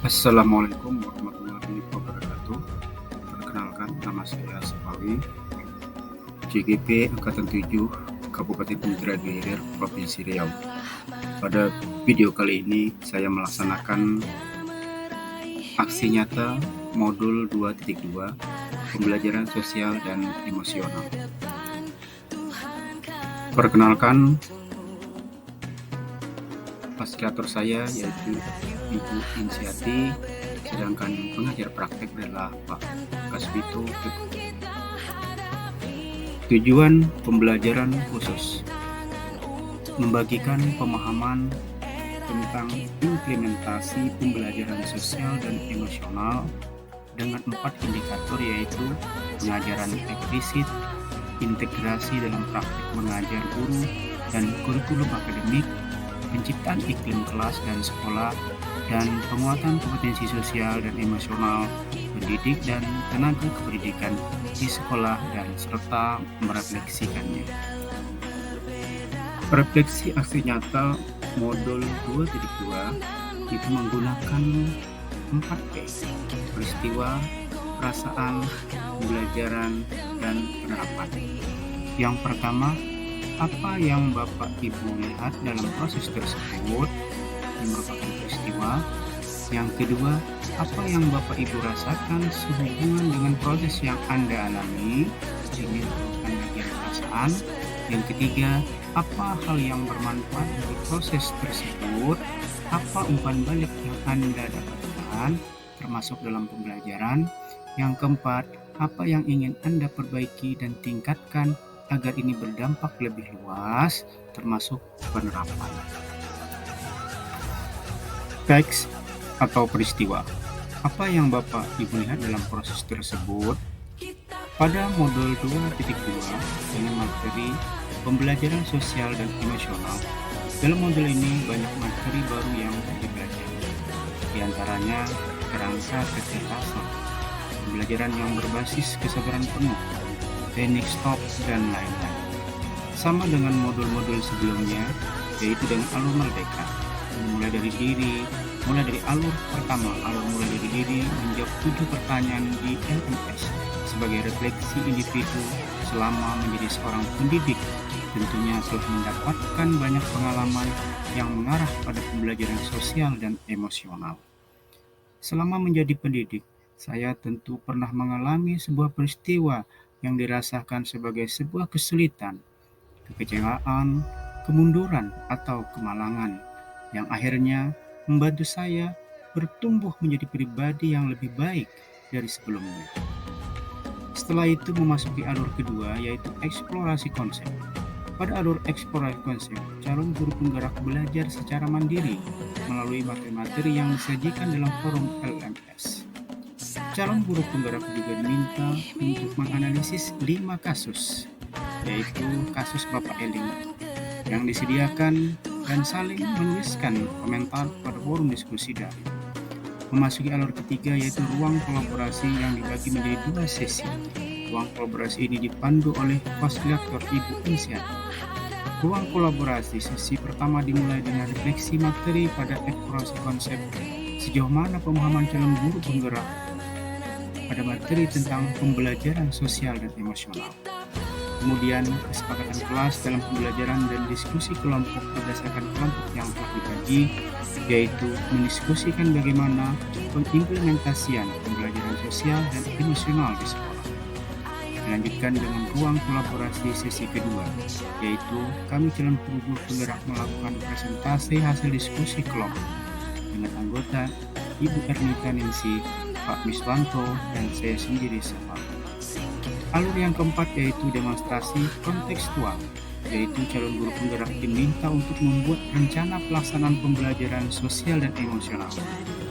Assalamualaikum warahmatullahi wabarakatuh. Perkenalkan, nama saya Sepawi, CGP Angkatan 7, Kabupaten Indragiri, Provinsi Riau. Pada video kali ini, saya melaksanakan aksi nyata modul 2.2, pembelajaran sosial dan emosional. Perkenalkan, fasilitator saya yaitu Ibu Insiati, sedangkan pengajar praktek adalah Pak Kasbito. Tujuan pembelajaran khusus: membagikan pemahaman tentang implementasi pembelajaran sosial dan emosional dengan 4 indikator, yaitu pengajaran eksplisit, integrasi dalam praktek mengajar guru dan kurikulum akademik, penciptaan iklim kelas dan sekolah, dan penguatan kompetensi sosial dan emosional pendidik dan tenaga kependidikan di sekolah, dan serta merefleksikannya. Refleksi aksi nyata modul 2.2 itu menggunakan 4P: peristiwa, perasaan, pembelajaran, dan penerapan. Yang pertama, apa yang Bapak Ibu lihat dalam proses tersebut? Ini merupakan peristiwa. Yang kedua, apa yang Bapak Ibu rasakan sehubungan dengan proses yang Anda alami? Ini merupakan bagian perasaan. Yang ketiga, apa hal yang bermanfaat dari proses tersebut? Apa umpan balik yang Anda dapatkan, termasuk dalam pembelajaran? Yang keempat, apa yang ingin Anda perbaiki dan tingkatkan agar ini berdampak lebih luas, termasuk penerapan. Teks atau peristiwa. Apa yang Bapak Ibu lihat dalam proses tersebut? Pada modul 2.2, ini materi pembelajaran sosial dan emosional. Dalam modul ini banyak materi baru yang dipelajari. Di antaranya kerangka kecerdasan, pembelajaran yang berbasis kesabaran penuh, teknik stop, dan lain-lain. Sama dengan modul-modul sebelumnya, yaitu dengan alur merdeka, mulai dari alur pertama, alur mulai dari diri, menjawab 7 pertanyaan di LMS sebagai refleksi individu selama menjadi seorang pendidik. Tentunya telah mendapatkan banyak pengalaman yang mengarah pada pembelajaran sosial dan emosional. Selama menjadi pendidik, saya tentu pernah mengalami sebuah peristiwa yang dirasakan sebagai sebuah kesulitan, kekecewaan, kemunduran, atau kemalangan, yang akhirnya membantu saya bertumbuh menjadi pribadi yang lebih baik dari sebelumnya. Setelah itu memasuki alur kedua, yaitu eksplorasi konsep. Pada alur eksplorasi konsep, calon guru penggerak belajar secara mandiri melalui materi-materi yang disajikan dalam forum LMS. Calon guru penggerak juga diminta untuk menganalisis 5 kasus, yaitu kasus Bapak Eling, yang disediakan dan saling menuliskan komentar pada forum diskusi daring. Memasuki alur ketiga, yaitu ruang kolaborasi yang dibagi menjadi 2 sesi. Ruang kolaborasi ini dipandu oleh fasilitator Ibu Insiati. Ruang kolaborasi sesi pertama dimulai dengan refleksi materi pada eksplorasi konsep, sejauh mana pemahaman calon guru penggerak pada materi tentang pembelajaran sosial dan emosional. Kemudian kesepakatan kelas dalam pembelajaran dan diskusi kelompok berdasarkan kelompok yang telah dibagi, yaitu mendiskusikan bagaimana pengimplementasian pembelajaran sosial dan emosional di sekolah. Dilanjutkan dengan ruang kolaborasi sesi kedua, yaitu kami calon guru penggerak melakukan presentasi hasil diskusi kelompok dengan anggota Ibu Ernita Ningsi, Pak Miswanto, dan saya sendiri Sepawi. Alur yang keempat yaitu demonstrasi kontekstual, yaitu calon guru penggerak diminta untuk membuat rencana pelaksanaan pembelajaran sosial dan emosional.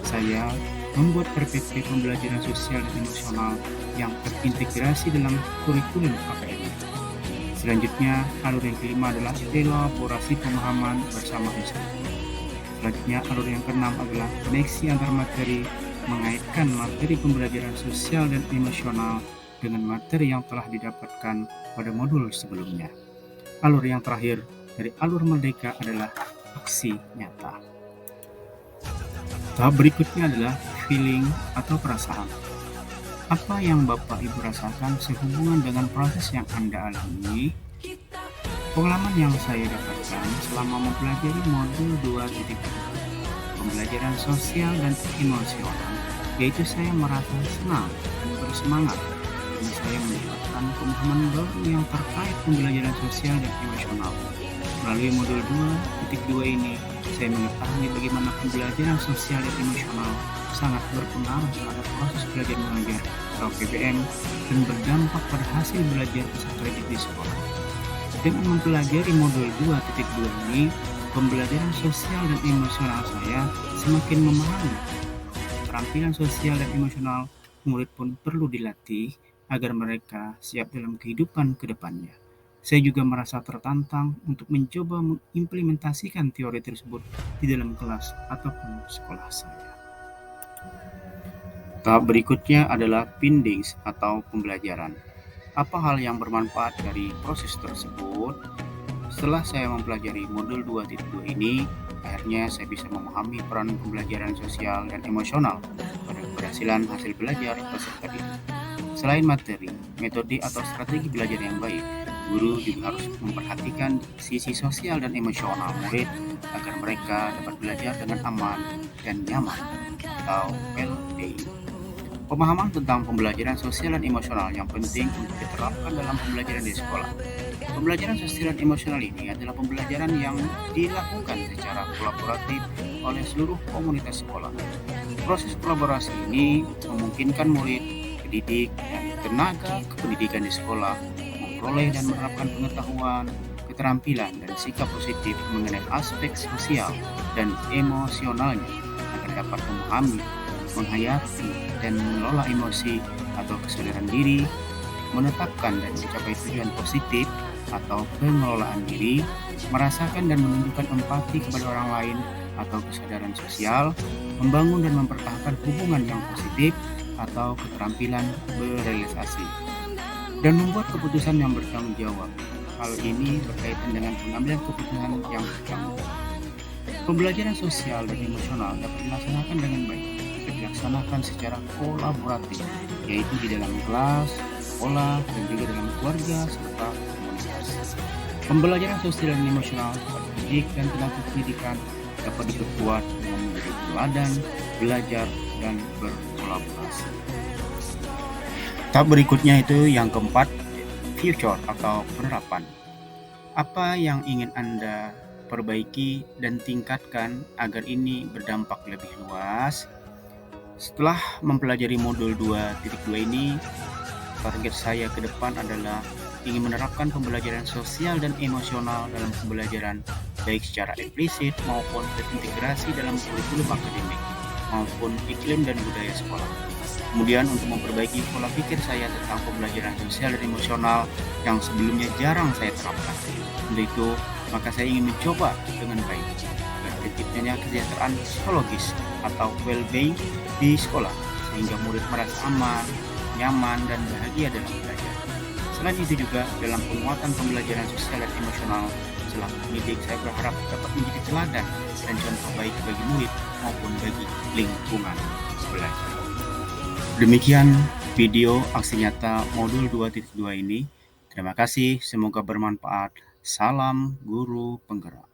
Saya membuat RPP pembelajaran sosial dan emosional yang terintegrasi dalam kurikulum akademik. Selanjutnya, alur yang kelima adalah elaborasi pemahaman bersama instruktur. Selanjutnya, alur yang keenam adalah koneksi antar materi, mengaitkan materi pembelajaran sosial dan emosional dengan materi yang telah didapatkan pada modul sebelumnya. Alur yang terakhir dari alur merdeka adalah aksi nyata. Tahap berikutnya adalah feeling atau perasaan. Apa yang Bapak Ibu rasakan sehubungan dengan proses yang Anda alami? Pengalaman yang saya dapatkan selama mempelajari modul 2.2 pembelajaran sosial dan emosional, yaitu saya merasa senang dan bersemangat karena saya mendapatkan pemahaman baru yang terkait pembelajaran sosial dan emosional. Melalui modul 2.2 ini, saya mengetahui bagaimana pembelajaran sosial dan emosional sangat berpengaruh terhadap proses belajar mengajar atau PBM dan berdampak pada hasil belajar peserta didik di sekolah. Dengan mempelajari modul 2.2 ini, pembelajaran sosial dan emosional saya semakin memahami. Keterampilan sosial dan emosional murid pun perlu dilatih agar mereka siap dalam kehidupan ke depannya. Saya juga merasa tertantang untuk mencoba mengimplementasikan teori tersebut di dalam kelas ataupun sekolah saya. Tahap berikutnya adalah findings atau pembelajaran. Apa hal yang bermanfaat dari proses tersebut? Setelah saya mempelajari modul 2.2 ini, akhirnya saya bisa memahami peran pembelajaran sosial dan emosional pada keberhasilan hasil belajar peserta didik. Selain materi, metode atau strategi belajar yang baik, guru juga harus memperhatikan sisi sosial dan emosional murid agar mereka dapat belajar dengan aman dan nyaman atau well-being. Pemahaman tentang pembelajaran sosial dan emosional yang penting untuk diterapkan dalam pembelajaran di sekolah. Pembelajaran sosial dan emosional ini adalah pembelajaran yang dilakukan secara kolaboratif oleh seluruh komunitas sekolah. Proses kolaborasi ini memungkinkan murid, pendidik, dan tenaga kependidikan di sekolah memperoleh dan menerapkan pengetahuan, keterampilan, dan sikap positif mengenai aspek sosial dan emosionalnya agar dapat memahami, menghayati, dan mengelola emosi atau kesadaran diri, menetapkan dan mencapai tujuan positif atau pengelolaan diri, merasakan dan menunjukkan empati kepada orang lain atau kesadaran sosial, membangun dan mempertahankan hubungan yang positif atau keterampilan berrealisasi, dan membuat keputusan yang bertanggung jawab. Hal ini berkaitan dengan pengambilan keputusan yang bertanggung jawab. Pembelajaran sosial dan emosional dapat dilaksanakan dengan baik jika dilaksanakan secara kolaboratif, yaitu di dalam kelas, sekolah, dan juga dalam keluarga serta komunitas. Pembelajaran sosial dan emosional pada pendidik dan tenaga pendidikan dapat diperkuat dengan menjadi teladan, belajar, dan berkolaborasi. Tahap berikutnya itu yang keempat, future atau penerapan. Apa yang ingin Anda perbaiki dan tingkatkan agar ini berdampak lebih luas? Setelah mempelajari modul 2.2 ini, target saya ke depan adalah ingin menerapkan pembelajaran sosial dan emosional dalam pembelajaran, baik secara implisit maupun terintegrasi dalam kurikulum akademik maupun iklim dan budaya sekolah. Kemudian untuk memperbaiki pola pikir saya tentang pembelajaran sosial dan emosional yang sebelumnya jarang saya terapkan. Untuk itu, maka saya ingin mencoba dengan baik agar terciptanya kesejahteraan psikologis atau well-being di sekolah, sehingga murid merasa aman, nyaman, dan bahagia dalam belajar. Selain itu juga dalam penguatan pembelajaran sosial dan emosional, selaku pendidik saya berharap dapat menjadi teladan dan contoh baik bagi murid maupun bagi lingkungan belajar. Demikian video aksi nyata modul 2.2 ini. Terima kasih, semoga bermanfaat. Salam guru penggerak.